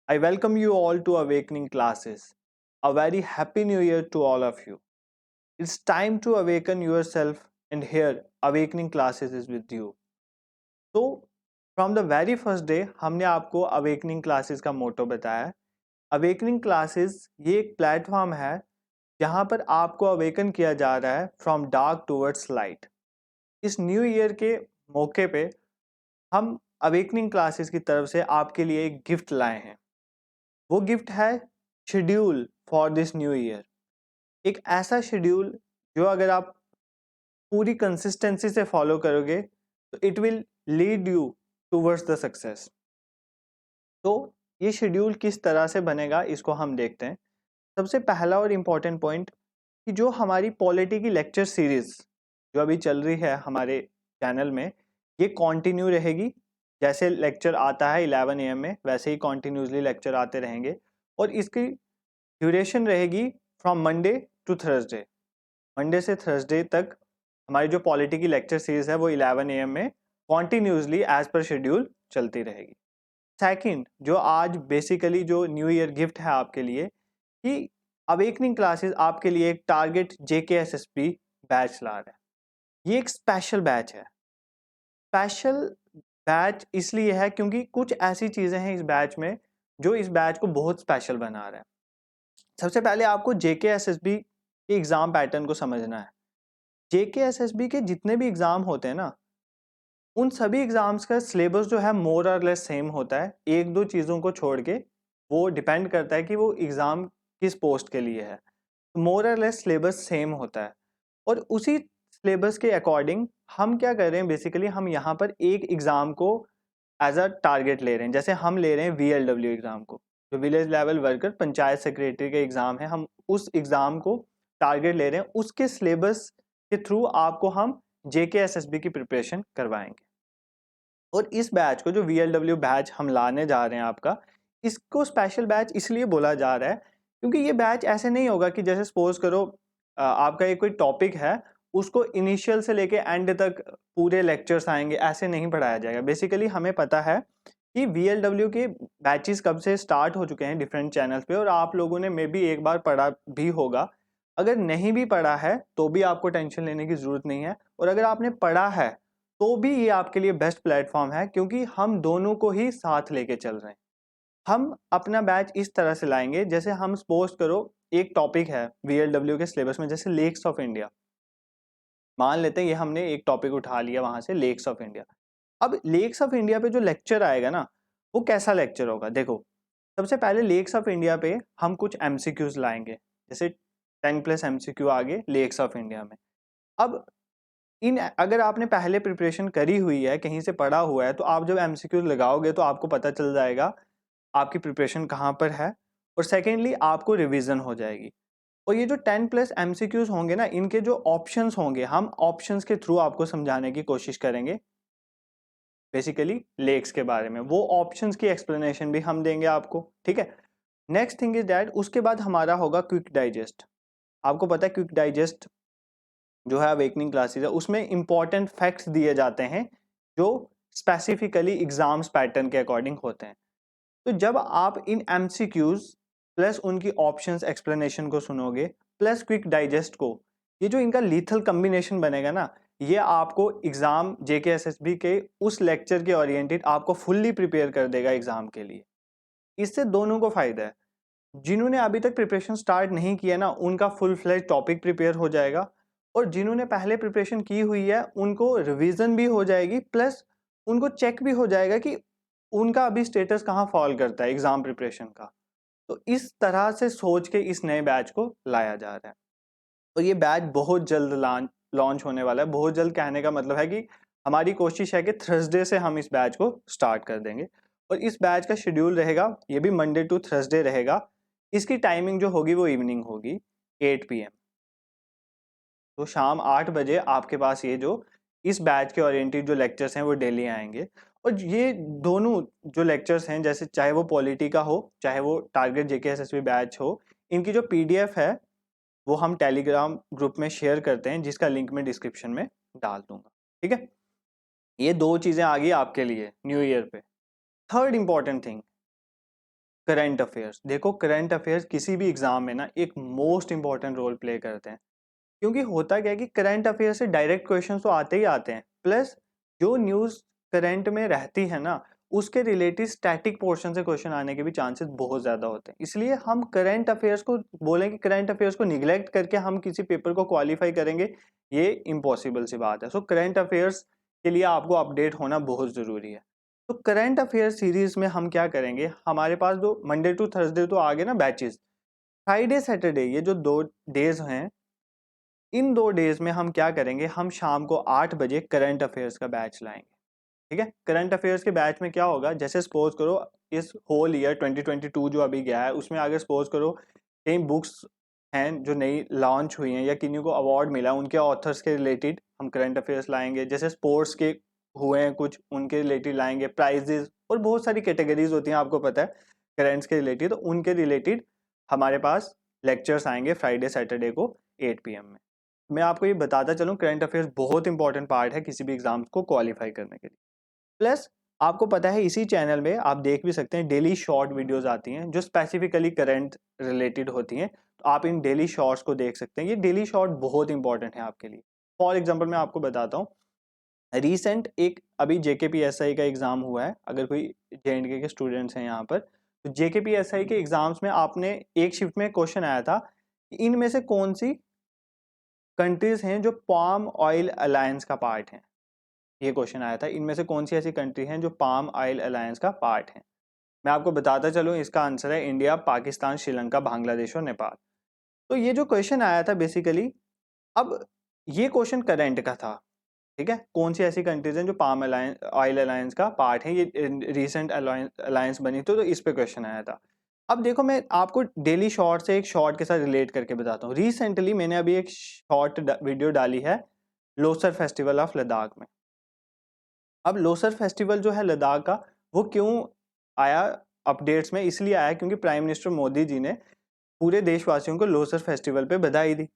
I welcome you all to Awakening Classes. A very happy new year to all of you. It's time to awaken yourself, and here Awakening Classes is with you. तो from the very first day हमने आपको awakening classes का मोटो बताया है। Awakening classes ये एक platform है जहाँ पर आपको अवेकन किया जा रहा है फ्रॉम डार्क टूवर्ड्स लाइट। इस न्यू ईयर के मौके पे हम अवेकनिंग क्लासेस की तरफ से आपके लिए एक गिफ्ट लाए हैं। वो गिफ्ट है schedule for this new year. एक ऐसा शेड्यूल जो अगर आप पूरी कंसिस्टेंसी से फॉलो करोगे तो it will lead you towards the success. तो ये शेड्यूल किस तरह से बनेगा इसको हम देखते हैं। सबसे पहला और इम्पॉर्टेंट पॉइंट कि जो हमारी पॉलिटी की लेक्चर सीरीज जो अभी चल रही है हमारे चैनल में, ये कॉन्टिन्यू रहेगी। जैसे लेक्चर आता है 11 AM में, वैसे ही कॉन्टिन्यूसली लेक्चर आते रहेंगे और इसकी ड्यूरेशन रहेगी from Monday to Thursday. Monday से थर्सडे तक हमारी जो पॉलिटी की लेक्चर सीरीज है वो 11 AM में कॉन्टिन्यूसली एज पर शेड्यूल चलती रहेगी। सेकंड, जो आज बेसिकली जो न्यू ईयर गिफ्ट है आपके लिए कि अवेकनिंग क्लासेस आपके लिए एक टारगेट JKSSP बैच ला रहा है। ये एक स्पेशल बैच है। स्पेशल बैच इसलिए है क्योंकि कुछ ऐसी चीज़ें हैं इस बैच में जो इस बैच को बहुत स्पेशल बना रहा है। सबसे पहले आपको JKSSB के एग्ज़ाम पैटर्न को समझना है। JKSSB के जितने भी एग्ज़ाम होते हैं ना, उन सभी एग्ज़ाम्स का सिलेबस जो है मोर और लेस सेम होता है। एक दो चीज़ों को छोड़ के वो डिपेंड करता है कि वो एग्ज़ाम किस पोस्ट के लिए है। मोर और लेस सिलेबस सेम होता है और उसी सिलेबस के अकॉर्डिंग हम क्या कर रहे हैं, बेसिकली हम यहाँ पर एक एग्ज़ाम को एज अ टारगेट ले रहे हैं। जैसे हम ले रहे हैं VLW एग्ज़ाम को, जो village level worker panchayat secretary का एग्ज़ाम है, हम उस एग्ज़ाम को टारगेट ले रहे हैं। उसके सिलेबस के थ्रू आपको हम JKSSB की प्रिपरेशन करवाएंगे। और इस बैच को, जो VLW बैच हम लाने जा रहे हैं आपका, इसको स्पेशल बैच इसलिए बोला जा रहा है क्योंकि ये बैच ऐसे नहीं होगा कि जैसे सपोज करो आपका ये कोई टॉपिक है, उसको इनिशियल से लेके एंड तक पूरे लेक्चर्स आएंगे, ऐसे नहीं पढ़ाया जाएगा। बेसिकली हमें पता है कि VLW के बैचेस कब से स्टार्ट हो चुके हैं डिफरेंट चैनल्स पे और आप लोगों ने मे बी एक बार पढ़ा भी होगा। अगर नहीं भी पढ़ा है तो भी आपको टेंशन लेने की ज़रूरत नहीं है, और अगर आपने पढ़ा है तो भी ये आपके लिए बेस्ट प्लेटफॉर्म है क्योंकि हम दोनों को ही साथ लेके चल रहे हैं। हम अपना बैच इस तरह से लाएंगे, जैसे हम सपोज करो एक टॉपिक है VLW के सिलेबस में, जैसे लेक्स ऑफ इंडिया। मान लेते हैं ये हमने एक टॉपिक उठा लिया वहां से, लेक्स ऑफ इंडिया। अब लेक्स ऑफ इंडिया पे जो लेक्चर आएगा ना, वो कैसा लेक्चर होगा देखो। सबसे पहले लेक्स ऑफ इंडिया पे हम कुछ MCQs लाएंगे, जैसे 10+ MCQ आगे लेक्स ऑफ इंडिया में। अब इन अगर आपने पहले प्रिपरेशन करी हुई है, कहीं से पढ़ा हुआ है, तो आप जब MCQ लगाओगे तो आपको पता चल जाएगा आपकी प्रिपरेशन कहाँ पर है, और सेकेंडली आपको रिवीजन हो जाएगी। और ये जो 10+ MCQs होंगे ना, इनके जो ऑप्शंस होंगे, हम ऑप्शंस के थ्रू आपको समझाने की कोशिश करेंगे बेसिकली लेक्स के बारे में। वो ऑप्शंस की एक्सप्लेनेशन भी हम देंगे आपको, ठीक है। नेक्स्ट थिंग इज दैट उसके बाद हमारा होगा क्विक डाइजेस्ट। आपको पता है क्विक डाइजेस्ट जो है अवेकनिंग क्लासेस है, उसमें इंपॉर्टेंट फैक्ट्स दिए जाते हैं जो स्पेसिफिकली एग्जाम्स पैटर्न के अकॉर्डिंग होते हैं। तो जब आप इन MCQs प्लस उनकी ऑप्शंस एक्सप्लेनेशन को सुनोगे प्लस क्विक डाइजेस्ट को, ये जो इनका लीथल कम्बिनेशन बनेगा ना, ये आपको एग्जाम JKSSB के उस लेक्चर के ओरिएंटेड आपको फुल्ली प्रिपेयर कर देगा एग्जाम के लिए। इससे दोनों को फायदा है। जिन्होंने अभी तक प्रिपरेशन स्टार्ट नहीं किया ना, उनका फुल फ्लेज टॉपिक प्रिपेयर हो जाएगा, और जिन्होंने पहले प्रिपरेशन की हुई है उनको रिवीजन भी हो जाएगी, प्लस उनको चेक भी हो जाएगा कि उनका अभी स्टेटस कहाँ फॉल करता है एग्जाम प्रिपरेशन का। तो इस तरह से सोच के इस नए बैच को लाया जा रहा है। तो ये बैच बहुत जल्द लॉन्च होने वाला है। बहुत जल्द कहने का मतलब है कि हमारी कोशिश है कि थर्सडे से हम इस बैच को स्टार्ट कर देंगे, और इस बैच का शेड्यूल रहेगा, ये भी मंडे टू थर्सडे रहेगा। इसकी टाइमिंग जो होगी वो इवनिंग होगी 8 PM। तो शाम 8 बजे आपके पास ये जो इस बैच के ओरिएंटेड जो लेक्चर्स हैं वो डेली आएंगे। और ये दोनों जो लेक्चर्स हैं, जैसे चाहे वो पॉलिटी का हो चाहे वो टारगेट JKSSB बैच हो, इनकी जो PDF है वो हम टेलीग्राम ग्रुप में शेयर करते हैं, जिसका लिंक मैं डिस्क्रिप्शन में डाल दूंगा, ठीक है। ये दो चीज़ें आ गई आपके लिए न्यू ईयर पे। Third important thing, current affairs. देखो करंट अफेयर्स किसी भी एग्जाम में ना एक मोस्ट इंपॉर्टेंट रोल प्ले करते हैं, क्योंकि होता क्या है कि करंट अफेयर से डायरेक्ट क्वेश्चन तो आते ही आते हैं, प्लस जो न्यूज़ करंट में रहती है ना उसके रिलेटेड स्टैटिक पोर्शन से क्वेश्चन आने के भी चांसेस बहुत ज़्यादा होते हैं। इसलिए हम करंट अफेयर्स को बोलें कि करंट अफेयर्स को निगलेक्ट करके हम किसी पेपर को क्वालिफाई करेंगे, ये इम्पॉसिबल सी बात है। सो करंट अफेयर्स के लिए आपको अपडेट होना बहुत ज़रूरी है। तो करंट अफेयर सीरीज में हम क्या करेंगे, हमारे पास जो मंडे टू थर्सडे तो आ गए ना बैचेस, फ्राइडे सैटरडे ये जो 2 डेज हैं, इन 2 डेज में हम क्या करेंगे, हम शाम को 8 बजे करंट अफेयर्स का बैच लाएंगे। ठीक है, करंट अफेयर्स के बैच में क्या होगा, जैसे सपोज करो इस होल ईयर 2022 जो अभी गया है उसमें अगर सपोज करो कई बुक्स हैं जो नई लॉन्च हुई हैं या किन्हीं को अवार्ड मिला है, उनके ऑथर्स के रिलेटेड हम करंट अफेयर्स लाएंगे। जैसे स्पोर्ट्स के हुए हैं कुछ, उनके रिलेटेड लाएंगे, प्राइजेस और बहुत सारी कैटेगरीज होती हैं आपको पता है करेंट्स के रिलेटेड, तो उनके रिलेटेड हमारे पास लेक्चर्स आएंगे फ्राइडे सैटरडे को 8 PM में। मैं आपको ये बताता चलूँ, करंट अफेयर्स बहुत इंपॉर्टेंट पार्ट है किसी भी एग्जाम को क्वालिफाई करने के लिए। प्लस आपको पता है इसी चैनल में आप देख भी सकते हैं डेली शॉर्ट वीडियोस आती हैं जो स्पेसिफिकली करंट रिलेटेड होती हैं, तो आप इन डेली शॉर्ट्स को देख सकते हैं। ये डेली शॉर्ट बहुत इंपॉर्टेंट है आपके लिए। फॉर एग्जांपल मैं आपको बताता हूँ, रीसेंट एक अभी जेकेपीएसआई का एग्जाम हुआ है, अगर कोई जेएंडके के स्टूडेंट्स हैं यहाँ पर, तो जेकेपीएसआई के एग्जाम्स में आपने एक शिफ्ट में क्वेश्चन आया था कि इनमें से कौन सी कंट्रीज हैं जो पाम ऑयल अलायंस का पार्ट हैं। ये क्वेश्चन आया था, इनमें से कौन सी ऐसी कंट्री हैं जो पाम ऑयल अलायंस का पार्ट हैं। मैं आपको बताता चलूँ, इसका आंसर है इंडिया, पाकिस्तान, श्रीलंका, बांग्लादेश और नेपाल। तो ये जो क्वेश्चन आया था बेसिकली, अब ये क्वेश्चन करंट का था। ठीक है, कौन सी ऐसी कंट्रीज हैं जो पाम ऑयल अलायंस का पार्ट है, ये रिसेंट अलायंस बनी तो इस पे क्वेश्चन आया था। अब देखो मैं आपको डेली शॉर्ट से एक शॉर्ट के साथ रिलेट करके बताता हूँ। रिसेंटली मैंने अभी एक शॉर्ट वीडियो डाली है लोसर फेस्टिवल ऑफ लद्दाख में। अब लोसर फेस्टिवल जो है लद्दाख का, वो क्यों आया अपडेट्स में, इसलिए आया क्योंकि प्राइम मिनिस्टर मोदी जी ने पूरे देशवासियों को लोसर फेस्टिवल पे बधाई दी।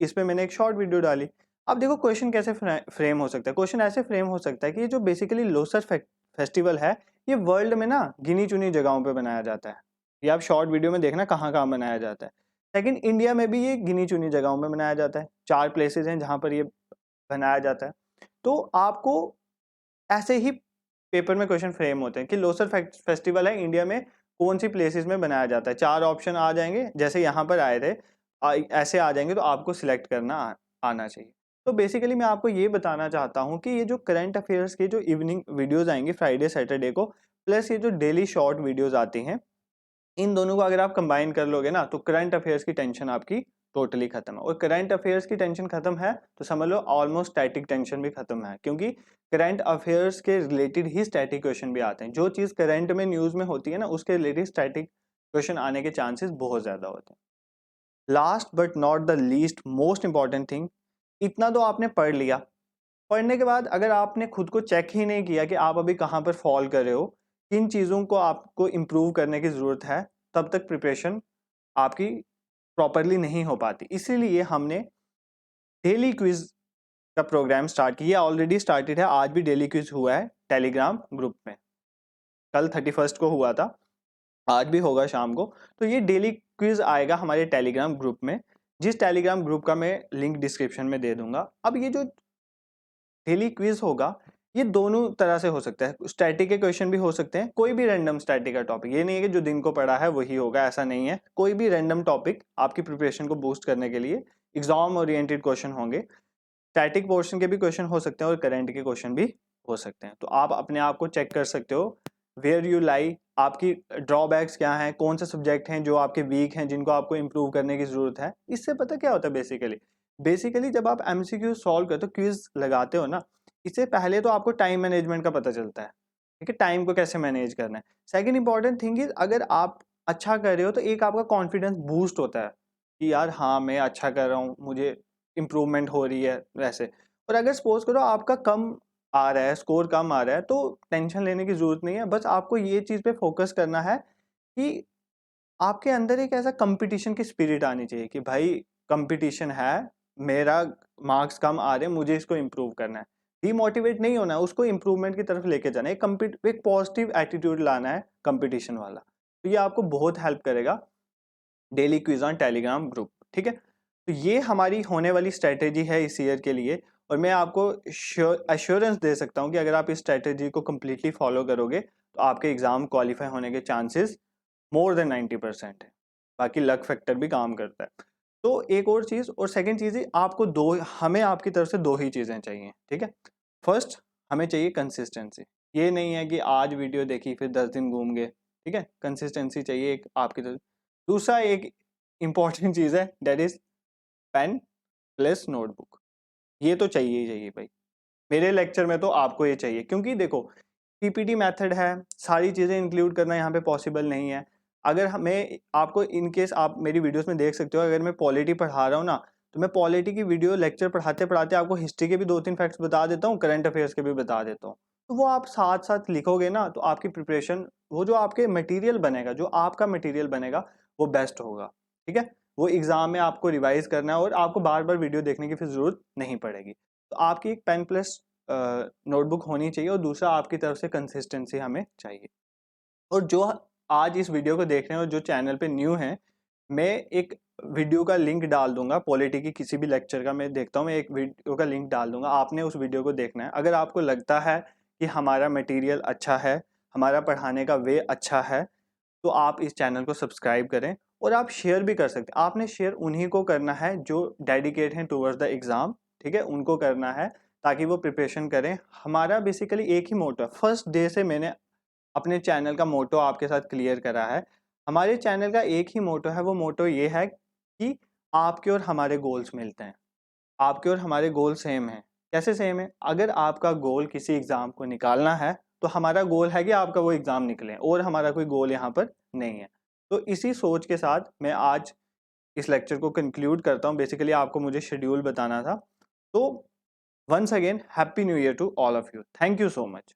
इस पे मैंने एक शॉर्ट वीडियो डाली। अब देखो क्वेश्चन कैसे फ्रेम हो सकता है, क्वेश्चन ऐसे फ्रेम हो सकता है कि ये जो बेसिकली लोसर फेस्टिवल है, ये वर्ल्ड में ना गिनी चुनी जगहों पे बनाया जाता है। ये आप शॉर्ट वीडियो में देखना कहाँ कहाँ बनाया जाता है। लेकिन इंडिया में भी ये गिनी चुनी जगहों में बनाया जाता है, 4 प्लेसेस हैं जहाँ पर ये बनाया जाता है। तो आपको ऐसे ही पेपर में क्वेश्चन फ्रेम होते हैं कि लोसर फेस्टिवल है इंडिया में कौन सी प्लेसेस में बनाया जाता है। 4 ऑप्शन आ जाएंगे जैसे यहाँ पर आए थे, ऐसे आ जाएंगे, तो आपको सिलेक्ट करना आना चाहिए। तो बेसिकली मैं आपको ये बताना चाहता हूँ कि ये जो करंट अफेयर्स के जो इवनिंग वीडियोस आएंगे फ्राइडे सैटरडे को, प्लस ये जो डेली शॉर्ट वीडियोस आती हैं, इन दोनों को अगर आप कंबाइन कर लोगे ना तो करंट अफेयर्स की टेंशन आपकी टोटली खत्म है। और करंट अफेयर्स की टेंशन खत्म है तो समझ लो ऑलमोस्ट स्टैटिक टेंशन भी खत्म है, क्योंकि करंट अफेयर्स के रिलेटेड ही स्टैटिक क्वेश्चन भी आते हैं। जो चीज़ करंट में न्यूज़ में होती है ना उसके रिलेटेड स्टैटिक क्वेश्चन आने के चांसेस बहुत ज़्यादा होते हैं। Last but not the least most important thing, इतना तो आपने पढ़ लिया, पढ़ने के बाद अगर आपने खुद को चेक ही नहीं किया कि आप अभी कहाँ पर फॉल कर रहे हो, किन चीज़ों को आपको इम्प्रूव करने की ज़रूरत है, तब तक प्रिपरेशन आपकी प्रॉपरली नहीं हो पाती। इसीलिए हमने डेली क्विज का प्रोग्राम स्टार्ट किया, ऑलरेडी स्टार्टेड है, आज भी डेली क्विज हुआ है टेलीग्राम ग्रुप में। कल 31 को हुआ था, आज भी होगा शाम को। तो ये डेली क्विज आएगा हमारे टेलीग्राम ग्रुप में, जिस टेलीग्राम ग्रुप का मैं लिंक डिस्क्रिप्शन में दे दूंगा। अब ये जो डेली क्विज होगा ये दोनों तरह से हो सकता है, स्टैटिक के क्वेश्चन भी हो सकते हैं, कोई भी रैंडम स्टैटिक का टॉपिक, ये नहीं है कि जो दिन को पढ़ा है वही होगा, ऐसा नहीं है। कोई भी रैंडम टॉपिक आपकी प्रिपरेशन को बूस्ट करने के लिए एग्जाम ओरिएंटेड क्वेश्चन होंगे। स्टैटिक पोर्शन के भी क्वेश्चन हो सकते हैं और करंट के क्वेश्चन भी हो सकते हैं। तो आप अपने आप को चेक कर सकते हो वेयर यू लाई, आपकी ड्रॉबैक्स क्या हैं, कौन से सब्जेक्ट हैं जो आपके वीक हैं जिनको आपको इंप्रूव करने की जरूरत है। इससे पता क्या होता है, बेसिकली जब आप एमसीक्यू सॉल्व करते हो, क्विज लगाते हो ना, इससे पहले तो आपको टाइम मैनेजमेंट का पता चलता है। ठीक है, टाइम को कैसे मैनेज करना है। सेकंड इंपॉर्टेंट थिंग इज, अगर आप अच्छा कर रहे हो तो एक आपका कॉन्फिडेंस बूस्ट होता है कि यार हाँ मैं अच्छा कर रहा हूँ, मुझे इम्प्रूवमेंट हो रही है वैसे। और अगर सपोज करो आपका कम आ रहा है, स्कोर कम आ रहा है, तो टेंशन लेने की जरूरत नहीं है। बस आपको ये चीज़ पे फोकस करना है कि आपके अंदर एक ऐसा कंपटीशन की स्पिरिट आनी चाहिए कि भाई कंपटीशन है, मेरा मार्क्स कम आ रहे हैं, मुझे इसको इम्प्रूव करना है। डीमोटिवेट नहीं होना है, उसको इम्प्रूवमेंट की तरफ लेके जाना है, एक पॉजिटिव एटीट्यूड लाना है कंपटीशन वाला। तो ये आपको बहुत हेल्प करेगा daily quiz on Telegram group, ठीक है। तो ये हमारी होने वाली स्ट्रेटेजी है इस ईयर के लिए, और मैं आपको एश्योरेंस दे सकता हूँ कि अगर आप इस स्ट्रेटेजी को कम्प्लीटली फॉलो करोगे तो आपके एग्जाम क्वालिफाई होने के चांसेस मोर देन 90% है। बाकी लक फैक्टर भी काम करता है। तो एक और चीज़, और सेकंड चीज़ आपको हमें आपकी तरफ से 2 ही चीज़ें चाहिए, ठीक है। फर्स्ट, हमें चाहिए कंसिस्टेंसी। ये नहीं है कि आज वीडियो देखी फिर 10 दिन घूम गए, ठीक है। कंसिस्टेंसी चाहिए एक आपकी तरफ। दूसरा एक इम्पॉर्टेंट चीज़ है, that is pen plus notebook. ये तो चाहिए ही चाहिए भाई। मेरे लेक्चर में तो आपको ये चाहिए, क्योंकि देखो पीपीटी मेथड है, सारी चीज़ें इंक्लूड करना यहाँ पे पॉसिबल नहीं है। अगर मैं आपको, इन केस आप मेरी वीडियोस में देख सकते हो, अगर मैं पॉलिटी पढ़ा रहा हूँ ना, तो मैं पॉलिटी की वीडियो लेक्चर पढ़ाते पढ़ाते आपको हिस्ट्री के भी 2-3 फैक्ट्स बता देता हूँ, करंट अफेयर्स के भी बता देता हूँ। तो वो आप साथ साथ लिखोगे ना, तो आपकी प्रिपरेशन, वो जो आपके मटेरियल बनेगा, जो आपका मटेरियल बनेगा, वो बेस्ट होगा, ठीक है। वो एग्जाम में आपको रिवाइज करना है और आपको बार बार वीडियो देखने की फिर जरूरत नहीं पड़ेगी। तो आपकी एक पेन प्लस नोटबुक होनी चाहिए, और दूसरा आपकी तरफ से कंसिस्टेंसी हमें चाहिए। और जो आज इस वीडियो को देख रहे हैं और जो चैनल पे न्यू हैं, मैं एक वीडियो का लिंक डाल दूंगा, पॉलिटी की किसी भी लेक्चर का मैं देखता हूँ, मैं एक वीडियो का लिंक डाल दूंगा, आपने उस वीडियो को देखना है। अगर आपको लगता है कि हमारा मटेरियल अच्छा है, हमारा पढ़ाने का वे अच्छा है, तो आप इस चैनल को सब्सक्राइब करें, और आप शेयर भी कर सकते हैं। आपने शेयर उन्हीं को करना है जो डेडिकेट हैं टूवर्ड्स द एग्ज़ाम, ठीक है, उनको करना है, ताकि वो प्रिपरेशन करें। हमारा बेसिकली एक ही मोटो है, फर्स्ट डे से मैंने अपने चैनल का मोटो आपके साथ क्लियर करा है। हमारे चैनल का एक ही मोटो है, वो मोटो ये है कि आपके और हमारे गोल्स मिलते हैं, आपके और हमारे गोल सेम हैं। कैसे सेम है? अगर आपका गोल किसी एग्ज़ाम को निकालना है, तो हमारा गोल है कि आपका वो एग्ज़ाम निकले, और हमारा कोई गोल यहाँ पर नहीं है। तो इसी सोच के साथ मैं आज इस लेक्चर को कंक्लूड करता हूँ। बेसिकली आपको मुझे शेड्यूल बताना था। तो once again happy new year to all of you. Thank you so much.